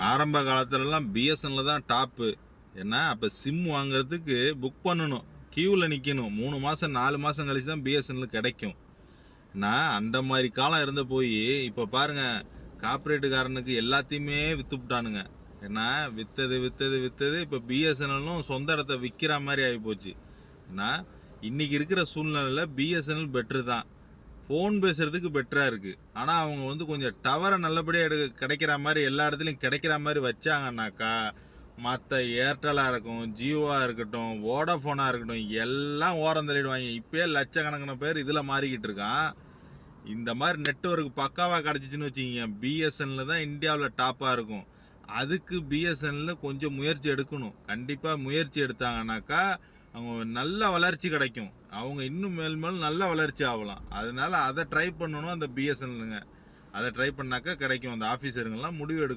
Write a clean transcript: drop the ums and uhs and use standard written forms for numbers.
ஆரம்ப காலத்துலலாம் பிஎஸ்என்எல் தான் டாப்பு. ஏன்னா அப்போ சிம் வாங்குறதுக்கு புக் பண்ணணும், கியூவில் நிற்கணும். 3 மாதம் 4 மாதம் கழிச்சு தான் பிஎஸ்என்எல் கிடைக்கும். நான் அந்த மாதிரி காலம் இருந்த போய் இப்போ பாருங்க, கார்பரேட்டுக்காரனுக்கு எல்லாத்தையுமே விற்றுவிட்டானுங்க. ஏன்னா விற்றது இப்போ பிஎஸ்என்எல்லும் சொந்த இடத்த விற்கிற மாதிரி ஆகிப்போச்சு. ஏன்னா இன்றைக்கி இருக்கிற சூழ்நிலையில் பிஎஸ்என்எல் பெட்ரு தான். ஃபோன் பேசுகிறதுக்கு பெட்டராக இருக்குது. ஆனால் அவங்க கொஞ்சம் டவரை நல்லபடியாக கிடைக்கிற மாதிரி எல்லா இடத்துலையும் கிடைக்கிற மாதிரி வச்சாங்கன்னாக்கா மற்ற ஏர்டெல்லாக இருக்கும், ஜியோவாக இருக்கட்டும், வோடாஃபோனாக இருக்கட்டும், எல்லாம் ஓரம் தள்ளிடுவாங்க. இப்போயே லட்சக்கணக்கான பேர் இதில் மாறிக்கிட்டு இருக்கான். இந்த மாதிரி நெட்வொர்க் பக்காவாக கிடச்சிச்சின்னு வச்சுக்கிங்க, பிஎஸ்என்எல் தான் இந்தியாவில் டாப்பாக இருக்கும். அதுக்கு பிஎஸ்என்எல் கொஞ்சம் முயற்சி எடுக்கணும். கண்டிப்பாக முயற்சி எடுத்தாங்கன்னாக்கா அவங்க நல்ல வளர்ச்சி கிடைக்கும். அவங்க இன்னும் மேலும் நல்ல வளர்ச்சி ஆகலாம். அதனால அதை ட்ரை பண்ணணும் அந்த பிஎஸ்என்எல்லுங்க. அதை ட்ரை பண்ணாக்கா கிடைக்கும். அந்த ஆஃபீஸருங்கெல்லாம் முடிவு எடுக்கணும்.